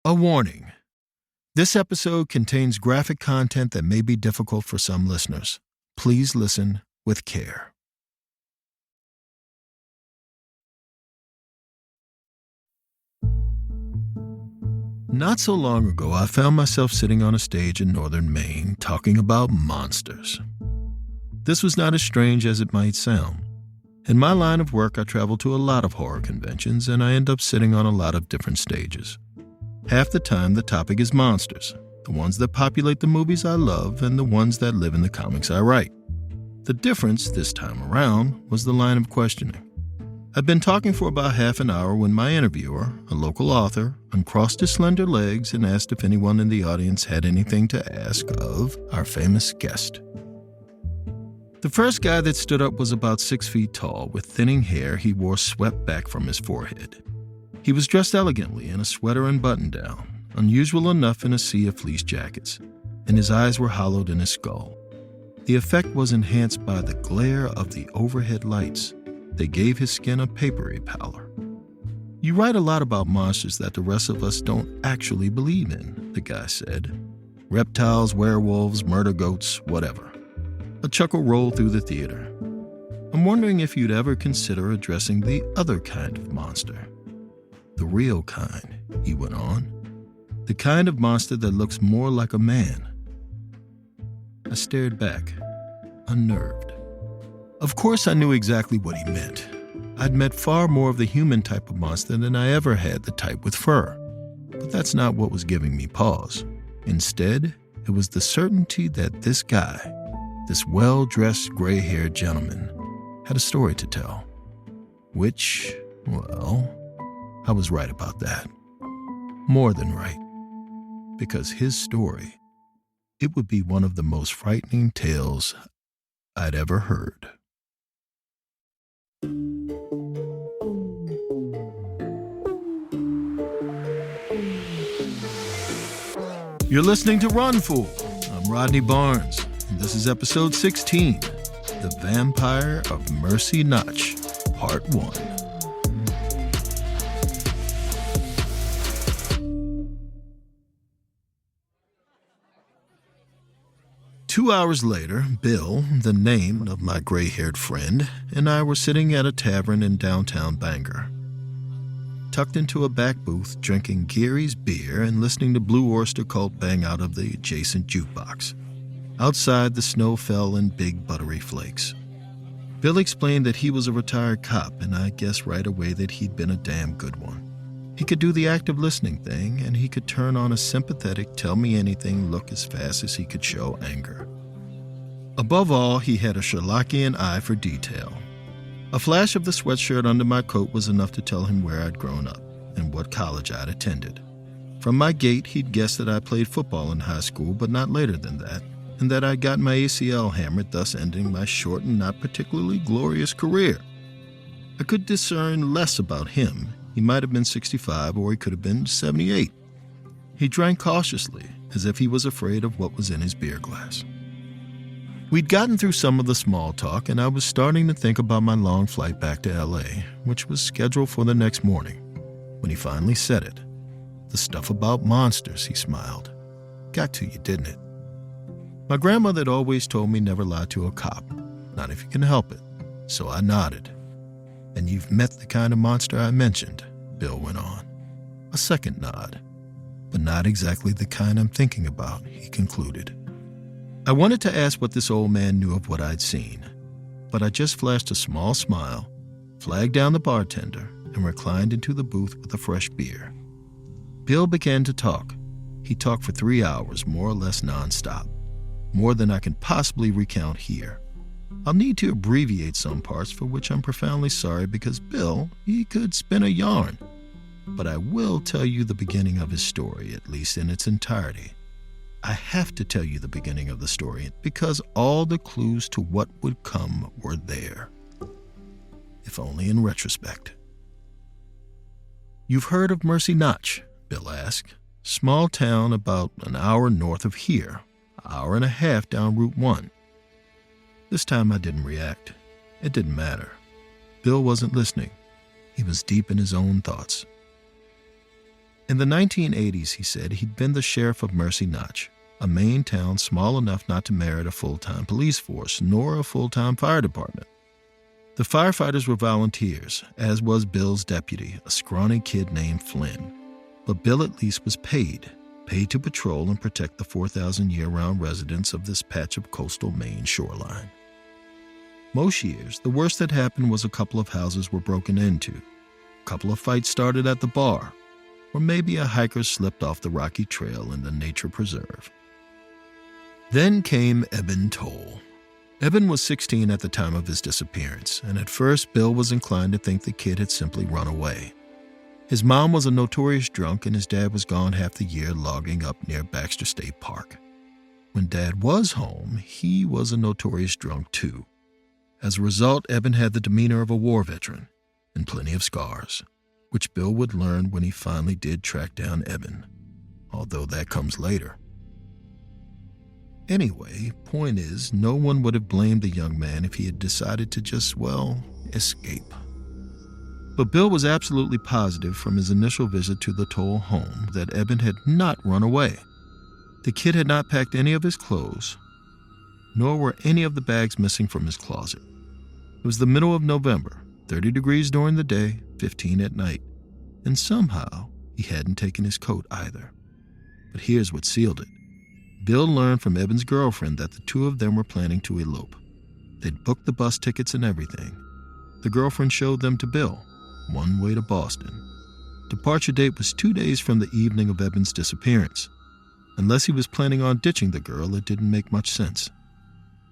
A warning. This episode contains graphic content that may be difficult for some listeners. Please listen with care. Not so long ago, I found myself sitting on a stage in northern Maine talking about monsters. This was not as strange as it might sound. In my line of work, I travel to a lot of horror conventions, and I end up sitting on a lot of different stages. Half the time, the topic is monsters, the ones that populate the movies I love and the ones that live in the comics I write. The difference this time around was the line of questioning. I'd been talking for about half an hour when my interviewer, a local author, uncrossed his slender legs and asked if anyone in the audience had anything to ask of our famous guest. The first guy that stood up was about 6 feet tall, with thinning hair he wore swept back from his forehead. He was dressed elegantly in a sweater and button-down, unusual enough in a sea of fleece jackets, and his eyes were hollowed in his skull. The effect was enhanced by the glare of the overhead lights. They gave his skin a papery pallor. "You write a lot about monsters that the rest of us don't actually believe in," the guy said. "Reptiles, werewolves, murder goats, whatever." A chuckle rolled through the theater. "I'm wondering if you'd ever consider addressing the other kind of monster. The real kind," he went on. "The kind of monster that looks more like a man." I stared back, unnerved. Of course I knew exactly what he meant. I'd met far more of the human type of monster than I ever had the type with fur. But that's not what was giving me pause. Instead, it was the certainty that this guy, this well-dressed, gray-haired gentleman, had a story to tell. Which, well, I was right about that. More than right. Because his story, it would be one of the most frightening tales I'd ever heard. You're listening to Run Fool. I'm Rodney Barnes, and this is episode 16, The Vampire of Mercy Notch, Part 1. Two hours later, Bill, the name of my gray-haired friend, and I were sitting at a tavern in downtown Bangor. Tucked into a back booth, drinking Geary's beer and listening to Blue Oyster Cult bang out of the adjacent jukebox. Outside, the snow fell in big, buttery flakes. Bill explained that he was a retired cop, and I guessed right away that he'd been a damn good one. He could do the active listening thing, and he could turn on a sympathetic tell-me-anything look as fast as he could show anger. Above all, he had a Sherlockian eye for detail. A flash of the sweatshirt under my coat was enough to tell him where I'd grown up and what college I'd attended. From my gait, he'd guessed that I played football in high school, but not later than that, and that I'd got my ACL hammered, thus ending my short and not particularly glorious career. I could discern less about him. He might have been 65 or he could have been 78. He drank cautiously, as if he was afraid of what was in his beer glass. We'd gotten through some of the small talk, and I was starting to think about my long flight back to L.A., which was scheduled for the next morning, when he finally said it. "The stuff about monsters," he smiled. "Got to you, didn't it?" My grandmother had always told me never lie to a cop, not if you can help it, so I nodded. "And you've met the kind of monster I mentioned," Bill went on. A second nod. "But not exactly the kind I'm thinking about," he concluded. I wanted to ask what this old man knew of what I'd seen, but I just flashed a small smile, flagged down the bartender, and reclined into the booth with a fresh beer. Bill began to talk. He talked for 3 hours, more or less nonstop, more than I can possibly recount here. I'll need to abbreviate some parts, for which I'm profoundly sorry, because Bill, he could spin a yarn. But I will tell you the beginning of his story, at least in its entirety. I have to tell you the beginning of the story because all the clues to what would come were there, if only in retrospect. "You've heard of Mercy Notch?" Bill asked. "Small town about an hour north of here, an hour and a half down Route 1. This time I didn't react. It didn't matter. Bill wasn't listening. He was deep in his own thoughts. In the 1980s, he said he'd been the sheriff of Mercy Notch, a Maine town small enough not to merit a full-time police force nor a full-time fire department. The firefighters were volunteers, as was Bill's deputy, a scrawny kid named Flynn. But Bill at least was paid to patrol and protect the 4,000 year-round residents of this patch of coastal Maine shoreline. Most years, the worst that happened was a couple of houses were broken into, a couple of fights started at the bar, or maybe a hiker slipped off the rocky trail in the nature preserve. Then came Eben Toll. Eben was 16 at the time of his disappearance, and at first Bill was inclined to think the kid had simply run away. His mom was a notorious drunk and his dad was gone half the year logging up near Baxter State Park. When Dad was home, he was a notorious drunk too. As a result, Eben had the demeanor of a war veteran and plenty of scars, which Bill would learn when he finally did track down Eben, although that comes later. Anyway, point is, no one would have blamed the young man if he had decided to just, escape. But Bill was absolutely positive from his initial visit to the Toll home that Eben had not run away. The kid had not packed any of his clothes, nor were any of the bags missing from his closet. It was the middle of November, 30 degrees during the day, 15 at night, and somehow he hadn't taken his coat either. But here's what sealed it. Bill learned from Eben's girlfriend that the two of them were planning to elope. They'd booked the bus tickets and everything. The girlfriend showed them to Bill, one way to Boston. Departure date was 2 days from the evening of Eben's disappearance. Unless he was planning on ditching the girl, it didn't make much sense.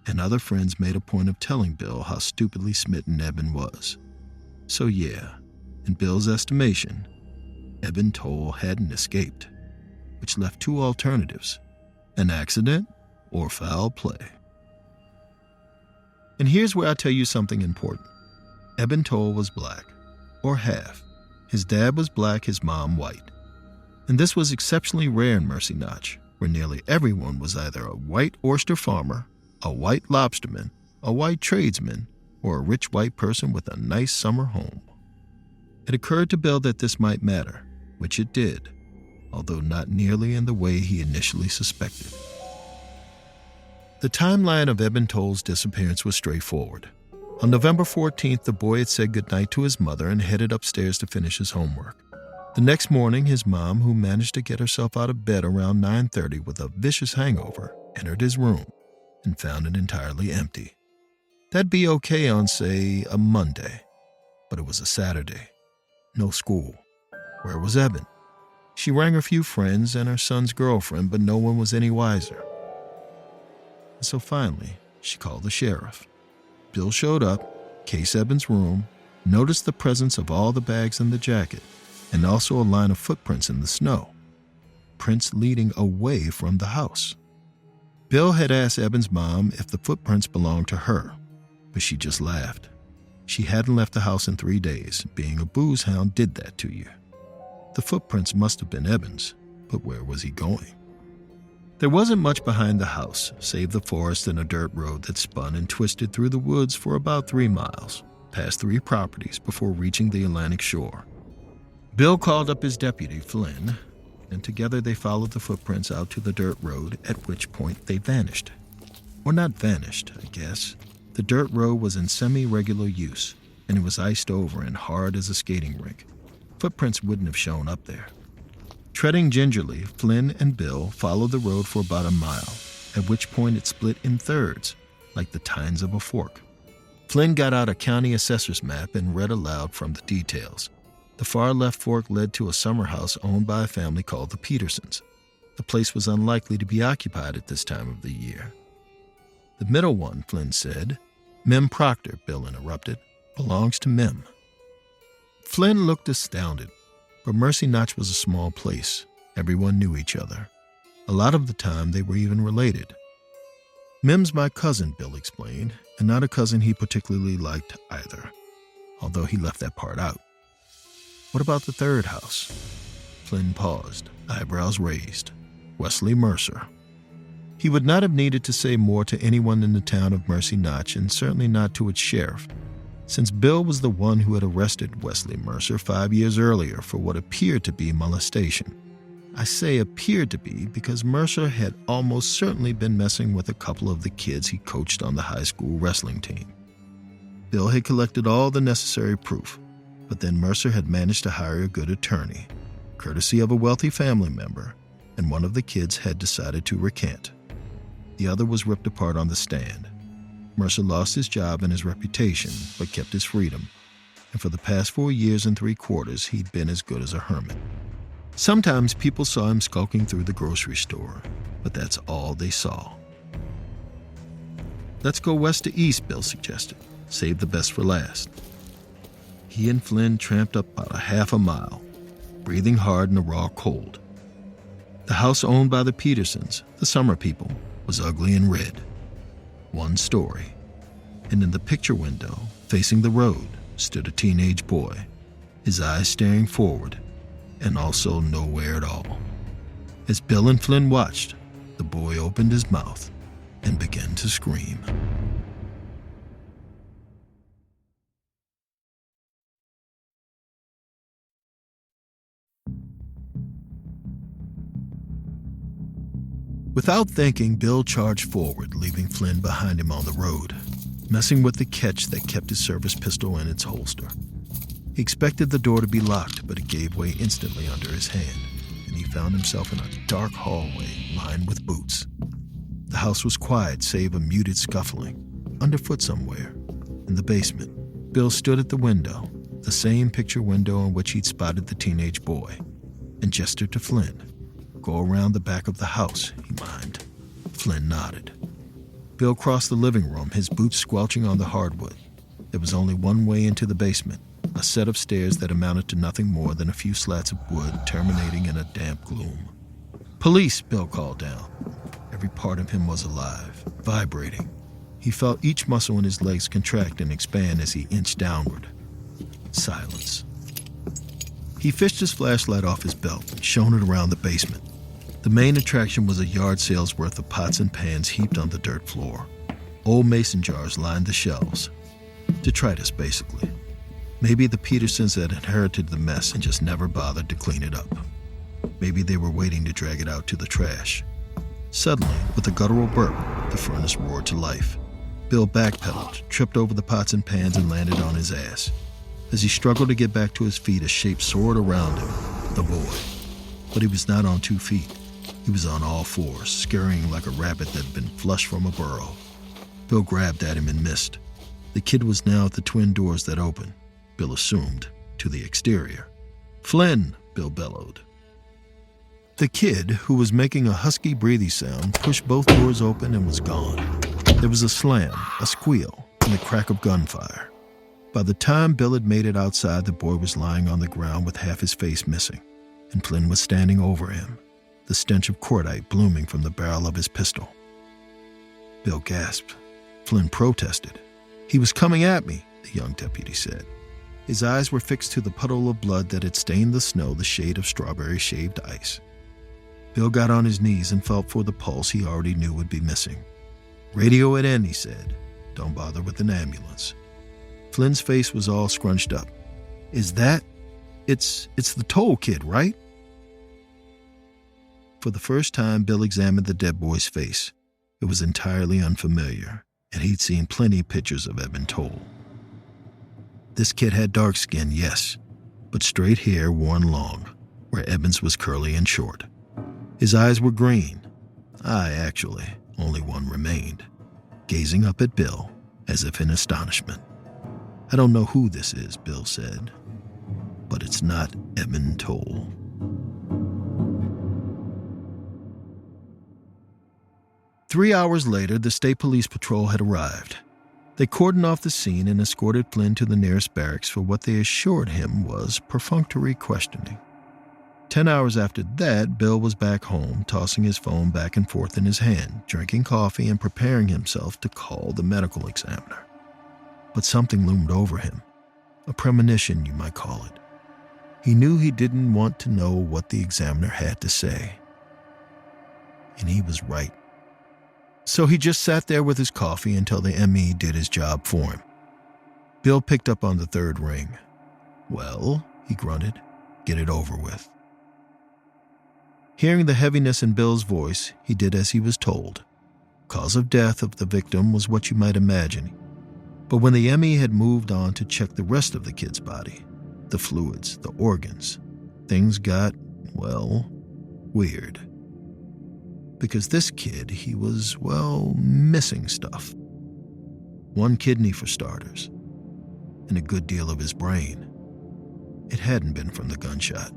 And other friends made a point of telling Bill how stupidly smitten Eben was. So yeah, in Bill's estimation, Eben Toll hadn't escaped, which left two alternatives: an accident or foul play. And here's where I tell you something important. Eben Toll was black, or half. His dad was black, his mom white. And this was exceptionally rare in Mercy Notch, where nearly everyone was either a white oyster farmer, a white lobsterman, a white tradesman, or a rich white person with a nice summer home. It occurred to Bill that this might matter, which it did, although not nearly in the way he initially suspected. The timeline of Eben Toll's disappearance was straightforward. On November 14th, the boy had said goodnight to his mother and headed upstairs to finish his homework. The next morning, his mom, who managed to get herself out of bed around 9:30 with a vicious hangover, entered his room and found it entirely empty. That'd be okay on, say, a Monday, but it was a Saturday. No school. Where was Eben? She rang her few friends and her son's girlfriend, but no one was any wiser. And so finally, she called the sheriff. Bill showed up, cased Eben's room, noticed the presence of all the bags in the jacket, and also a line of footprints in the snow, prints leading away from the house. Bill had asked Eben's mom if the footprints belonged to her, but she just laughed. She hadn't left the house in 3 days. Being a booze hound did that to you. The footprints must have been Eben's, but where was he going? There wasn't much behind the house, save the forest and a dirt road that spun and twisted through the woods for about 3 miles, past 3 properties before reaching the Atlantic shore. Bill called up his deputy, Flynn, and together they followed the footprints out to the dirt road, at which point they vanished. Or not vanished, I guess. The dirt road was in semi-regular use, and it was iced over and hard as a skating rink. Footprints wouldn't have shown up there. Treading gingerly, Flynn and Bill followed the road for about a mile, at which point it split in thirds, like the tines of a fork. Flynn got out a county assessor's map and read aloud from the details. The far left fork led to a summer house owned by a family called the Petersons. The place was unlikely to be occupied at this time of the year. The middle one, Flynn said. Mem Proctor, Bill interrupted, belongs to Mem. Flynn looked astounded, but Mercy Notch was a small place. Everyone knew each other. A lot of the time, they were even related. Mem's my cousin, Bill explained, and not a cousin he particularly liked either, although he left that part out. What about the third house? Flynn paused, eyebrows raised. Wesley Mercer. He would not have needed to say more to anyone in the town of Mercy Notch, and certainly not to its sheriff. since Bill was the one who had arrested Wesley Mercer 5 years earlier for what appeared to be molestation. I say appeared to be because Mercer had almost certainly been messing with a couple of the kids he coached on the high school wrestling team. Bill had collected all the necessary proof, but then Mercer had managed to hire a good attorney, courtesy of a wealthy family member, and one of the kids had decided to recant. The other was ripped apart on the stand. Mercer lost his job and his reputation, but kept his freedom, and for the past 4 years and 3/4, he'd been as good as a hermit. Sometimes people saw him skulking through the grocery store, but that's all they saw. "Let's go west to east," Bill suggested. "Save the best for last." He and Flynn tramped up about a half a mile, breathing hard in the raw cold. The house owned by the Petersons, the Summer people, was ugly and red. One story. And in the picture window, facing the road, stood a teenage boy, his eyes staring forward, and also nowhere at all. As Bill and Flynn watched, the boy opened his mouth and began to scream. Without thinking, Bill charged forward, leaving Flynn behind him on the road, messing with the catch that kept his service pistol in its holster. He expected the door to be locked, but it gave way instantly under his hand, and he found himself in a dark hallway lined with boots. The house was quiet, save a muted scuffling, underfoot somewhere. In the basement, Bill stood at the window, the same picture window in which he'd spotted the teenage boy, and gestured to Flynn. "Go around the back of the house," he mimed. Flynn nodded. Bill crossed the living room, his boots squelching on the hardwood. There was only one way into the basement, a set of stairs that amounted to nothing more than a few slats of wood terminating in a damp gloom. "Police!" Bill called down. Every part of him was alive, vibrating. He felt each muscle in his legs contract and expand as he inched downward. Silence. He fished his flashlight off his belt and shone it around the basement. The main attraction was a yard sale's worth of pots and pans heaped on the dirt floor. Old mason jars lined the shelves. Detritus, basically. Maybe the Petersons had inherited the mess and just never bothered to clean it up. Maybe they were waiting to drag it out to the trash. Suddenly, with a guttural burp, the furnace roared to life. Bill backpedaled, tripped over the pots and pans, and landed on his ass. As he struggled to get back to his feet, a shape soared around him, the boy. But he was not on 2 feet. He was on all fours, scurrying like a rabbit that had been flushed from a burrow. Bill grabbed at him and missed. The kid was now at the twin doors that opened, Bill assumed, to the exterior. "Flynn!" Bill bellowed. The kid, who was making a husky breathy sound, pushed both doors open and was gone. There was a slam, a squeal, and the crack of gunfire. By the time Bill had made it outside, the boy was lying on the ground with half his face missing, and Flynn was standing over him, the stench of cordite blooming from the barrel of his pistol. Bill gasped. Flynn protested. "He was coming at me," the young deputy said. His eyes were fixed to the puddle of blood that had stained the snow the shade of strawberry shaved ice. Bill got on his knees and felt for the pulse he already knew would be missing. "Radio it in," he said. "Don't bother with an ambulance." Flynn's face was all scrunched up. "Is that? It's the Toll kid, right?" For the first time, Bill examined the dead boy's face. It was entirely unfamiliar, and he'd seen plenty of pictures of Eben Toll. This kid had dark skin, yes, but straight hair worn long, where Eben's was curly and short. His eyes were green. Actually, only one remained, gazing up at Bill as if in astonishment. "I don't know who this is," Bill said, "but it's not Eben Toll." Three hours later, the state police patrol had arrived. They cordoned off the scene and escorted Flynn to the nearest barracks for what they assured him was perfunctory questioning. 10 hours after that, Bill was back home, tossing his phone back and forth in his hand, drinking coffee and preparing himself to call the medical examiner. But something loomed over him. A premonition, you might call it. He knew he didn't want to know what the examiner had to say. And he was right. So he just sat there with his coffee until the ME did his job for him. Bill picked up on the third ring. "Well," he grunted, "get it over with." Hearing the heaviness in Bill's voice, he did as he was told. Cause of death of the victim was what you might imagine. But when the ME had moved on to check the rest of the kid's body, the fluids, the organs, things got, well, weird. Because this kid, he was, well, missing stuff. One kidney for starters, and a good deal of his brain. It hadn't been from the gunshot.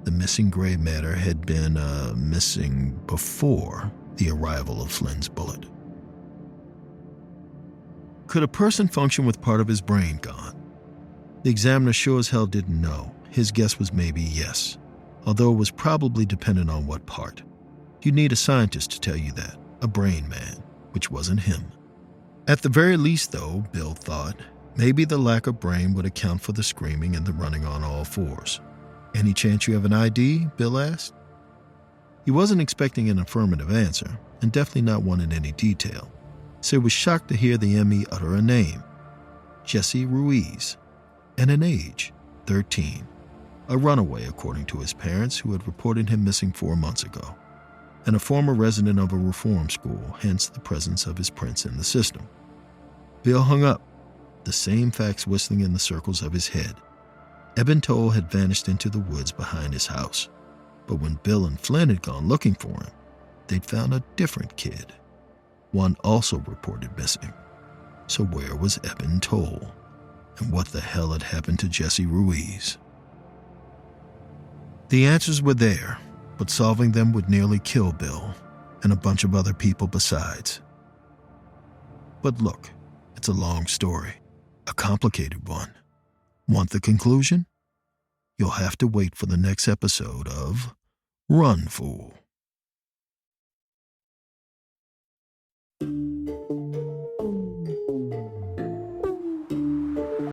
The missing gray matter had been missing before the arrival of Flynn's bullet. Could a person function with part of his brain gone? The examiner sure as hell didn't know. His guess was maybe yes, although it was probably dependent on what part. You'd need a scientist to tell you that, a brain man, which wasn't him. At the very least, though, Bill thought, maybe the lack of brain would account for the screaming and the running on all fours. "Any chance you have an ID?" Bill asked. He wasn't expecting an affirmative answer, and definitely not one in any detail, so he was shocked to hear the ME utter a name. Jesse Ruiz, and an age, 13. A runaway, according to his parents, who had reported him missing 4 months ago, and a former resident of a reform school, hence the presence of his prints in the system. Bill hung up, the same facts whistling in the circles of his head. Eben Toll had vanished into the woods behind his house, but when Bill and Flynn had gone looking for him, they'd found a different kid. One also reported missing. So where was Eben Toll? And what the hell had happened to Jesse Ruiz? The answers were there, but solving them would nearly kill Bill and a bunch of other people besides. But look, it's a long story, a complicated one. Want the conclusion? You'll have to wait for the next episode of Run, Fool.